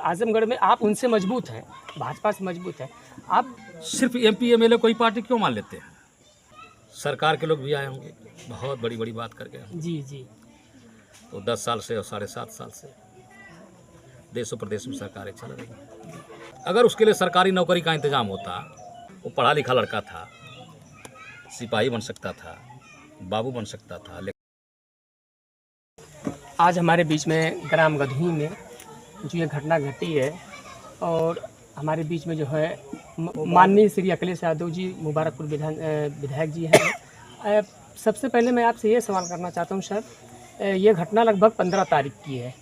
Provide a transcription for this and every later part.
आजमगढ़ में आप उनसे मजबूत हैं, भाजपा से मजबूत हैं आप। सिर्फ एमपी एमएलए कोई पार्टी क्यों मान लेते हैं? सरकार के लोग भी आए होंगे, बहुत बड़ी बड़ी बात करके। जी जी। तो 10 साल से और 7.5 साल से देशों प्रदेश में सरकारें चल रही हैं। अगर उसके लिए सरकारी नौकरी का इंतजाम होता, वो पढ़ा लिखा लड़का था, सिपाही बन सकता था, बाबू बन सकता था। आज हमारे बीच में ग्राम गधुई में जो ये घटना घटी है, और हमारे बीच में जो है माननीय श्री अखिलेश यादव जी मुबारकपुर विधायक जी हैं। सबसे पहले मैं आपसे ये सवाल करना चाहता हूँ सर, ये घटना लगभग 15 तारीख की है,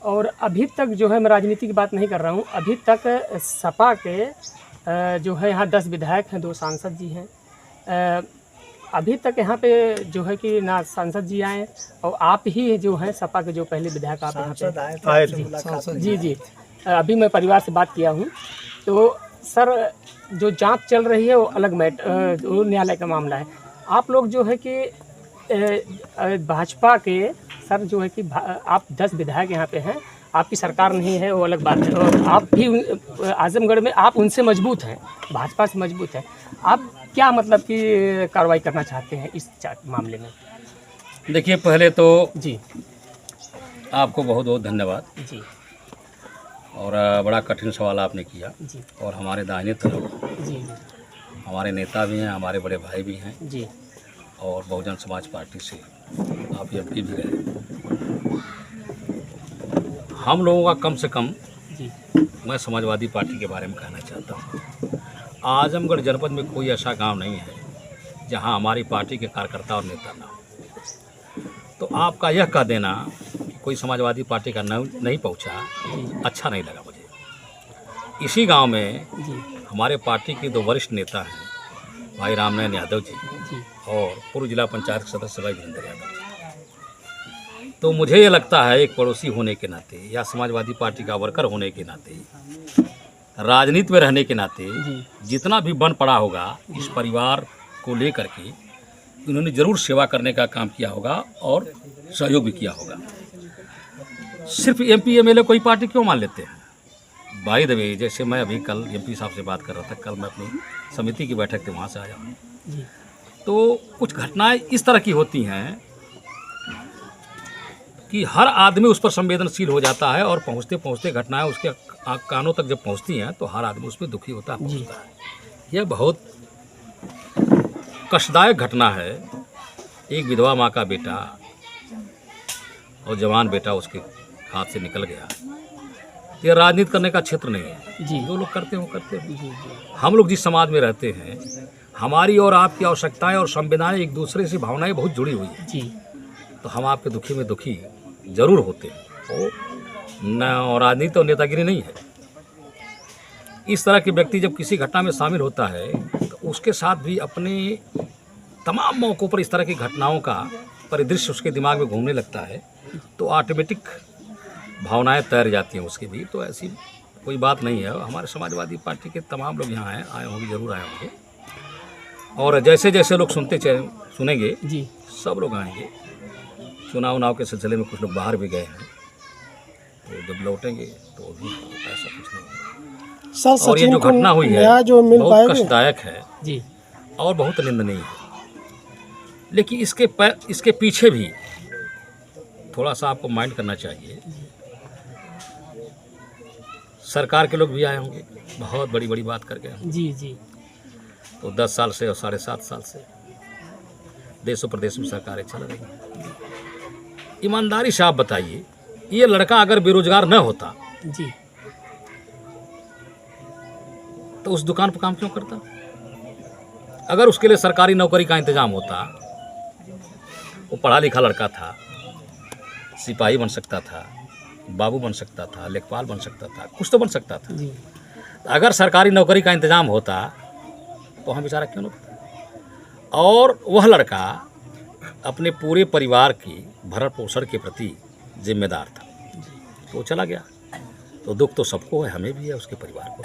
और अभी तक जो है, मैं राजनीति की बात नहीं कर रहा हूँ, अभी तक सपा के जो है यहाँ 10 विधायक हैं, 2 सांसद जी हैं। अभी तक यहाँ पे जो है कि ना सांसद जी आए, और आप ही जो हैं सपा के जो पहले विधायक आप यहाँ पे आए थे। जी जी। अभी मैं परिवार से बात किया हूँ, तो सर जो जांच चल रही है वो अलग वो न्यायालय का मामला है। आप लोग जो है कि भाजपा के सर जो है कि आप 10 विधायक यहाँ पे हैं, आपकी सरकार नहीं है वो अलग बात है, और आप भी आजमगढ़ में आप उनसे मजबूत हैं, भाजपा से मजबूत हैं। आप क्या मतलब कि कार्रवाई करना चाहते हैं इस मामले में? देखिए, पहले तो जी आपको बहुत बहुत धन्यवाद जी। और बड़ा कठिन सवाल आपने किया जी और हमारे दाहिने तरफ जी जी हमारे नेता भी हैं, हमारे बड़े भाई भी हैं जी। और बहुजन समाज पार्टी से आप एमपी भी रहे। हम लोगों का कम से कम जी मैं समाजवादी पार्टी के बारे में कहना चाहता हूँ, आजमगढ़ जनपद में कोई ऐसा गांव नहीं है जहां हमारी पार्टी के कार्यकर्ता और नेता ना हो। तो आपका यह कह देना कि कोई समाजवादी पार्टी का नहीं पहुंचा, अच्छा नहीं लगा मुझे। इसी गांव में हमारे पार्टी के 2 वरिष्ठ नेता हैं, भाई रामनारायण यादव जी और पूर्व जिला पंचायत के सदस्य भाई वीरेंद्र यादव जी। तो मुझे ये लगता है, एक पड़ोसी होने के नाते या समाजवादी पार्टी का वर्कर होने के नाते, राजनीति में रहने के नाते जितना भी बन पड़ा होगा इस परिवार को लेकर के, उन्होंने जरूर सेवा करने का काम किया होगा और सहयोग भी किया होगा। सिर्फ एमपी एमएलए कोई पार्टी क्यों मान लेते हैं? बाय द वे, जैसे मैं अभी कल एमपी साहब से बात कर रहा था, कल मैं अपनी समिति की बैठक से वहाँ से आया हूँ, तो कुछ घटनाएं इस तरह की होती हैं कि हर आदमी उस पर संवेदनशील हो जाता है, और पहुँचते पहुँचते घटनाएं उसके कानों तक जब पहुँचती हैं तो हर आदमी उसमें दुखी होता है। यह बहुत कष्टदायक घटना है। एक विधवा माँ का बेटा और जवान बेटा उसके हाथ से निकल गया। यह राजनीति करने का क्षेत्र नहीं है जी, जो लोग करते हो करते हो। हम लोग जिस समाज में रहते हैं, हमारी और आपकी आवश्यकताएं और संवेदनाएं एक दूसरे से भावनाएं बहुत जुड़ी हुई है जी। तो हम आपके दुखी में दुखी जरूर होते हैं, तो न राजनीति और नेतागिरी नहीं है। इस तरह के व्यक्ति जब किसी घटना में शामिल होता है तो उसके साथ भी अपने तमाम मौक़ों पर इस तरह की घटनाओं का परिदृश्य उसके दिमाग में घूमने लगता है, तो ऑटोमेटिक भावनाएं तैर जाती हैं उसके भी। तो ऐसी कोई बात नहीं है। हमारे समाजवादी पार्टी के तमाम लोग यहाँ आए होंगे, जरूर आए होंगे, और जैसे जैसे लोग सुनेंगे जी, सब लोग आएंगे। चुनाव के सिलसिले में कुछ लोग बाहर भी गए हैं, तो जब लौटेंगे तो भी ऐसा कुछ नहीं है। और ये जो घटना हुई है बहुत कष्टदायक है जी और बहुत निंदनीय है, लेकिन इसके पीछे भी थोड़ा सा आपको माइंड करना चाहिए। सरकार के लोग भी आए होंगे, बहुत बड़ी बड़ी बात करके जी जी। तो 10 साल से और 7.5 साल से देशों प्रदेश में सरकारें चल रही हैं। ईमानदारी से आप बताइए, ये लड़का अगर बेरोजगार न होता जी तो उस दुकान पर काम क्यों करता? अगर उसके लिए सरकारी नौकरी का इंतजाम होता, वो पढ़ा लिखा लड़का था, सिपाही बन सकता था, बाबू बन सकता था, लेखपाल बन सकता था, कुछ तो बन सकता था जी। अगर सरकारी नौकरी का इंतजाम होता तो हम बेचारा क्यों न होता? और वह लड़का अपने पूरे परिवार की भरण पोषण के प्रति जिम्मेदार था, तो वो चला गया। तो दुख तो सबको है, हमें भी है, उसके परिवार को,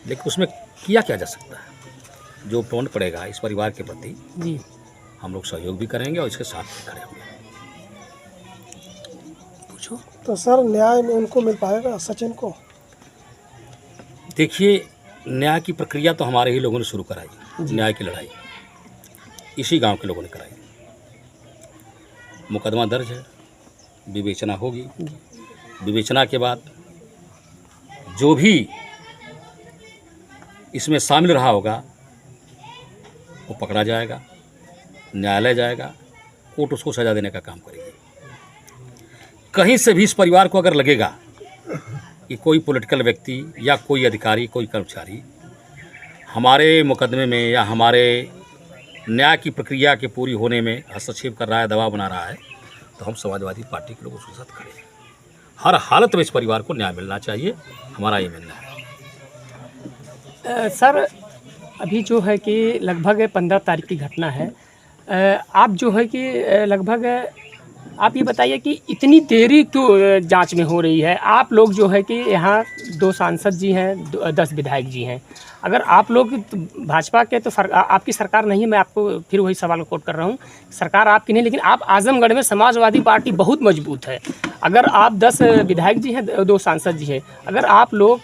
लेकिन उसमें किया क्या जा सकता है? जो टोन पड़ेगा इस परिवार के प्रति जी, हम लोग सहयोग भी करेंगे और इसके साथ भी खड़े होंगे। पूछो। तो सर न्याय में उनको मिल पाएगा, सचिन को? देखिए, न्याय की प्रक्रिया तो हमारे ही लोगों ने शुरू कराई, न्याय की लड़ाई इसी गांव के लोगों ने कराई। मुकदमा दर्ज है, विवेचना होगी, विवेचना के बाद जो भी इसमें शामिल रहा होगा वो पकड़ा जाएगा, न्यायालय जाएगा, कोर्ट उसको सजा देने का काम करेगी। कहीं से भी इस परिवार को अगर लगेगा कि कोई पॉलिटिकल व्यक्ति या कोई अधिकारी, कोई कर्मचारी हमारे मुकदमे में या हमारे न्याय की प्रक्रिया के पूरी होने में हस्तक्षेप कर रहा है, दबाव बना रहा है, तो हम समाजवादी पार्टी के लोग उसके साथ खड़े हैं। हर हालत में इस परिवार को न्याय मिलना चाहिए, हमारा ये मानना है। सर, अभी जो है कि लगभग 15 तारीख की घटना है। आप जो है कि लगभग आप ये बताइए कि इतनी देरी क्यों जांच में हो रही है? आप लोग जो है कि यहाँ 2 सांसद जी हैं, 10 विधायक जी हैं। अगर आप लोग भाजपा के तो आपकी सरकार नहीं है, मैं आपको फिर वही सवाल कोट कर रहा हूँ, सरकार आपकी नहीं, लेकिन आप आजमगढ़ में समाजवादी पार्टी बहुत मजबूत है। अगर आप 10 विधायक जी हैं, 2 सांसद जी हैं, अगर आप लोग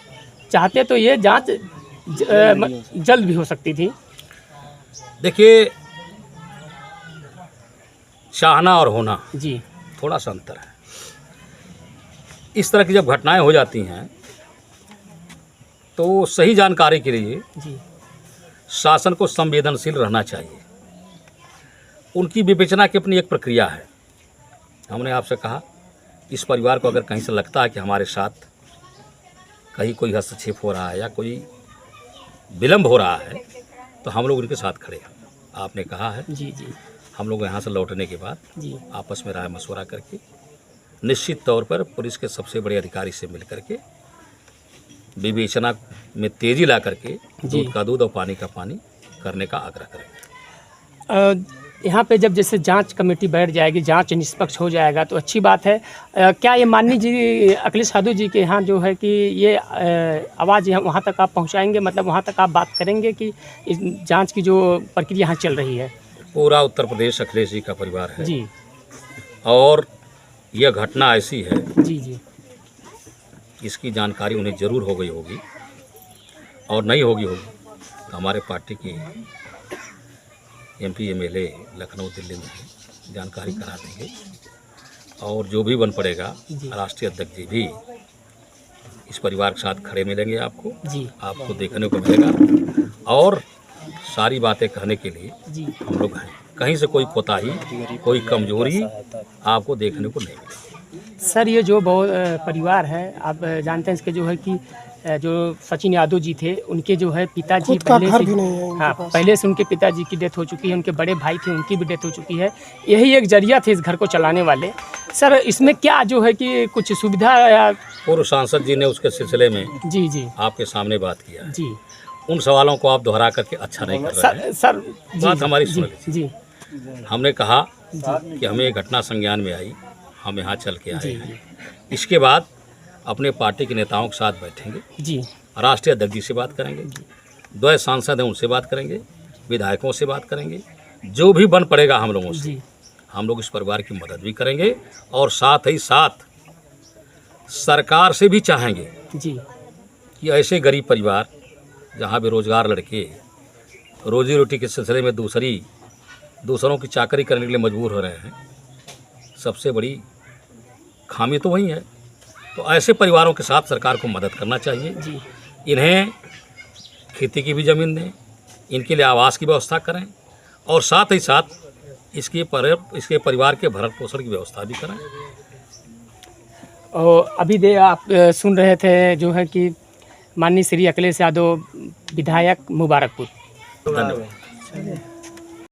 चाहते तो ये जाँच जल्द भी हो सकती थी। देखिए, चाहना और होना जी थोड़ा सा अंतर है। इस तरह की जब घटनाएं हो जाती हैं तो सही जानकारी के लिए जी शासन को संवेदनशील रहना चाहिए। उनकी विवेचना की अपनी एक प्रक्रिया है। हमने आपसे कहा, इस परिवार को अगर कहीं से लगता है कि हमारे साथ कहीं कोई हस्तक्षेप हो रहा है या कोई विलम्ब हो रहा है, तो हम लोग उनके साथ खड़े हैं। आपने कहा है, जी जी हम लोग यहाँ से लौटने के बाद जी आपस में राय मशवरा करके निश्चित तौर पर पुलिस के सबसे बड़े अधिकारी से मिल करके विवेचना में तेजी ला करके दूध का दूध और पानी का पानी करने का आग्रह करेंगे। यहाँ पे जब जैसे जांच कमेटी बैठ जाएगी, जांच निष्पक्ष हो जाएगा तो अच्छी बात है। क्या ये माननीय जी अखिलेश यादव जी के यहाँ जो है कि ये आवाज़ यहाँ वहाँ तक आप पहुँचाएंगे, मतलब वहाँ तक आप बात करेंगे कि इस जांच की जो प्रक्रिया यहाँ चल रही है? पूरा उत्तर प्रदेश अखिलेश जी का परिवार है जी, और यह घटना ऐसी है जी जी इसकी जानकारी उन्हें ज़रूर हो गई होगी, और नहीं होगी तो हमारे पार्टी की MP MLA लखनऊ दिल्ली में जानकारी करा देंगे, और जो भी बन पड़ेगा राष्ट्रीय अध्यक्ष जी भी इस परिवार के साथ खड़े मिलेंगे। आपको देखने को मिलेगा, और सारी बातें कहने के लिए हम लोग हैं। कहीं से कोई कोताही, कोई कमजोरी आपको देखने को नहीं मिलेगी। सर, ये जो बहुत परिवार है, आप जानते हैं इसके जो है कि जो सचिन यादव जी थे, उनके जो है पिताजी पहले से उनके पिताजी की डेथ हो चुकी है, उनके बड़े भाई थे, उनकी भी डेथ हो चुकी है। यही एक जरिया थे इस घर को चलाने वाले। सर, इसमें क्या जो है कि कुछ सुविधा या? पूर्व सांसद जी ने उसके सिलसिले में जी आपके सामने बात किया है। जी, उन सवालों को आप दोहरा करके अच्छा नहीं कर रहे हैं। सर बात हमारी सुन लीजिए। जी, हमने कहा कि हमें ये घटना संज्ञान में आई, हम यहाँ चल के आए हैं। इसके बाद अपने पार्टी के नेताओं के साथ बैठेंगे, राष्ट्रीय अध्यक्ष जी से बात करेंगे, 2 सांसद हैं उनसे बात करेंगे, विधायकों से बात करेंगे, जो भी बन पड़ेगा हम लोगों से हम लोग इस परिवार की मदद भी करेंगे, और साथ ही साथ सरकार से भी चाहेंगे कि ऐसे गरीब परिवार जहाँ बेरोजगार लड़के रोजी रोटी के सिलसिले में दूसरों की चाकरी करने के लिए मजबूर हो रहे हैं, सबसे बड़ी खामी तो वही है। तो ऐसे परिवारों के साथ सरकार को मदद करना चाहिए। इन्हें खेती की भी ज़मीन दें, इनके लिए आवास की व्यवस्था करें, और साथ ही साथ इसके परिवार के भरण पोषण की व्यवस्था भी करें। और अभी आप सुन रहे थे जो है कि माननीय श्री अखिलेश यादव विधायक मुबारकपुर। धन्यवाद।